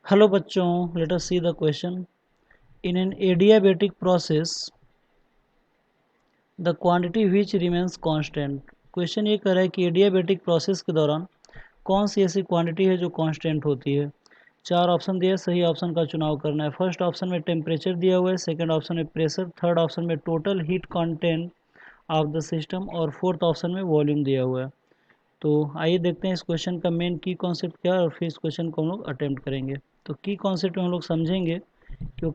Hello बच्चों, let us see the question. In an adiabatic process, the quantity which remains constant. Question ये कर रहा है कि एडियाबेटिक प्रोसेस के दौरान कौन सी ऐसी क्वांटिटी है जो कांस्टेंट होती है। चार ऑप्शन दिए, सही ऑप्शन का चुनाव करना है। फर्स्ट ऑप्शन में टेम्परेचर दिया हुआ है, सेकंड ऑप्शन में प्रेशर, थर्ड ऑप्शन में total heat content of the system और फोर्थ ऑप्शन में वॉल्यूम दिया हुआ है। तो आइए देखते हैं इस क्वेश्चन का मेन की कॉन्सेप्ट क्या है और फिर इस क्वेश्चन को हम लोग अटेम्प्ट करेंगे। तो की कॉन्सेप्ट में हम लोग समझेंगे कि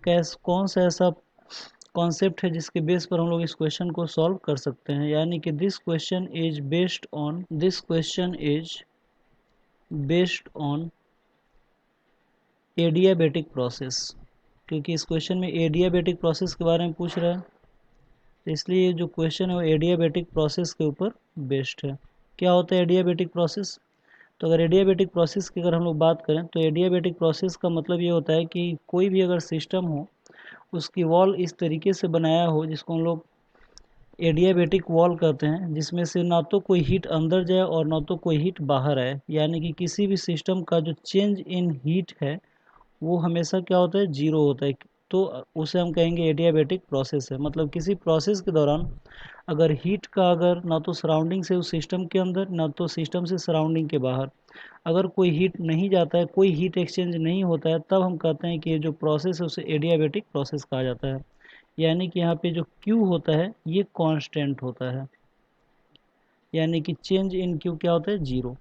कौन सा ऐसा कॉन्सेप्ट है जिसके बेस पर हम लोग इस क्वेश्चन को सॉल्व कर सकते हैं। यानी कि this question is based on adiabatic process, क्योंकि इस क्वेश्चन में एडियाबेटिक प्रोसेस के बारे में पूछ रहा है, तो इसलिए जो क्वेश्चन है वो एडियाबेटिक प्रोसेस के ऊपर बेस्ड है। क्या होता है एडियाबेटिक प्रोसेस? तो अगर एडियाबेटिक प्रोसेस की अगर हम लोग बात करें तो एडियाबेटिक प्रोसेस का मतलब ये होता है कि कोई भी अगर सिस्टम हो उसकी वॉल इस तरीके से बनाया हो जिसको हम लोग एडियाबेटिक वॉल कहते हैं, जिसमें से ना तो कोई हीट अंदर जाए और ना तो कोई हीट बाहर आए। यानी कि किसी भी सिस्टम का जो चेंज इन हीट है वो हमेशा क्या होता है, जीरो होता है। तो उसे हम कहेंगे एडियाबेटिक प्रोसेस है। मतलब किसी प्रोसेस के दौरान अगर हीट का अगर ना तो सराउंडिंग से उस सिस्टम के अंदर ना तो सिस्टम से सराउंडिंग के बाहर अगर कोई हीट नहीं जाता है, कोई हीट एक्सचेंज नहीं होता है, तब हम कहते हैं कि ये जो प्रोसेस है उसे एडियाबेटिक प्रोसेस कहा जाता है। यानी कि यहाँ पे जो Q होता है ये कांस्टेंट होता है, यानी कि चेंज इन Q क्या होता है, जीरो।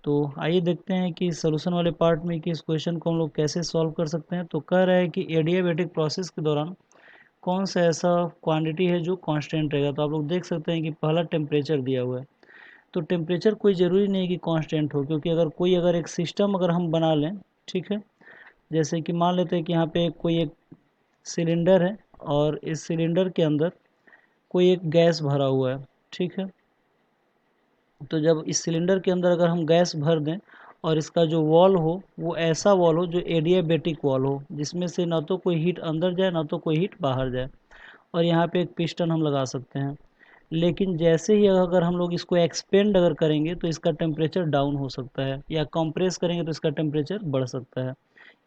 तो आइए देखते हैं कि सोल्यूशन वाले पार्ट में कि इस क्वेश्चन को हम लोग कैसे सॉल्व कर सकते हैं। तो कह रहा है कि एडियाबेटिक प्रोसेस के दौरान कौन सा ऐसा क्वांटिटी है जो कांस्टेंट रहेगा। तो आप लोग देख सकते हैं कि पहला टेम्परेचर दिया हुआ है। तो टेम्परेचर कोई ज़रूरी नहीं है कि कांस्टेंट हो, क्योंकि अगर एक सिस्टम अगर हम बना लें, ठीक है, जैसे कि मान लेते हैं कि यहाँ पे कोई एक सिलेंडर है और इस सिलेंडर के अंदर कोई एक गैस भरा हुआ है, ठीक है। तो जब इस सिलेंडर के अंदर अगर हम गैस भर दें और इसका जो वॉल हो वो ऐसा वॉल हो जो एडियाबेटिक वॉल हो, जिसमें से ना तो कोई हीट अंदर जाए ना तो कोई हीट बाहर जाए, और यहाँ पे एक पिस्टन हम लगा सकते हैं। लेकिन जैसे ही अगर हम लोग इसको एक्सपेंड अगर करेंगे तो इसका टेम्परेचर डाउन हो सकता है, या कंप्रेस करेंगे तो इसका टेम्परेचर बढ़ सकता है।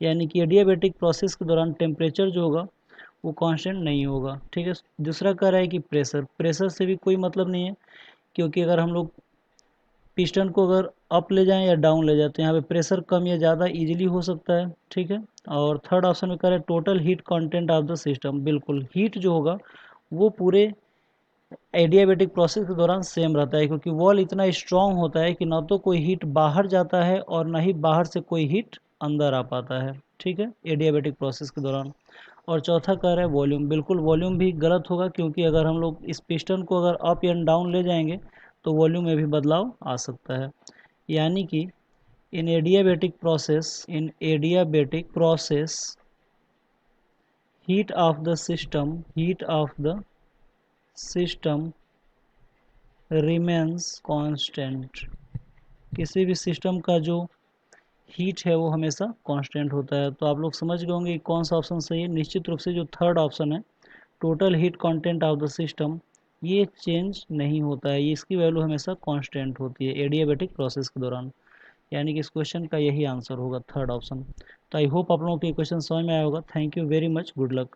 यानी कि एडियाबेटिक प्रोसेस के दौरान टेम्परेचर जो होगा वो कांस्टेंट नहीं होगा, ठीक है। दूसरा कह रहा है कि प्रेशर, प्रेशर से भी कोई मतलब नहीं है, क्योंकि अगर हम लोग पिस्टन को अगर अप ले जाएं या डाउन ले जाते हैं, यहाँ पे प्रेशर कम या ज़्यादा इजीली हो सकता है, ठीक है। और थर्ड ऑप्शन में कह रहे हैं total heat content of the system. बिल्कुल हीट जो होगा वो पूरे एडियाबेटिक प्रोसेस के दौरान सेम रहता है, क्योंकि वॉल इतना स्ट्रांग होता है कि ना तो कोई हीट बाहर जाता है और ना ही बाहर से कोई हीट अंदर आ पाता है, ठीक है, एडियाबेटिक प्रोसेस के दौरान। और चौथा कह रहा है वॉल्यूम। बिल्कुल वॉल्यूम भी गलत होगा, क्योंकि अगर हम लोग इस पिस्टन को अगर अप एंड डाउन ले जाएंगे तो वॉल्यूम में भी बदलाव आ सकता है। यानी कि इन adiabatic process heat of the system remains constant. किसी भी सिस्टम का जो हीट है वो हमेशा कांस्टेंट होता है। तो आप लोग समझ गए होंगे कि कौन सा ऑप्शन सही है। निश्चित रूप से जो थर्ड ऑप्शन है total heat content of the system, ये चेंज नहीं होता है, ये इसकी वैल्यू हमेशा कांस्टेंट होती है एडियाबेटिक प्रोसेस के दौरान। यानी कि इस क्वेश्चन का यही आंसर होगा, थर्ड ऑप्शन। तो आई होप आप लोगों को ये क्वेश्चन समझ में आया होगा। Thank you very much, good luck.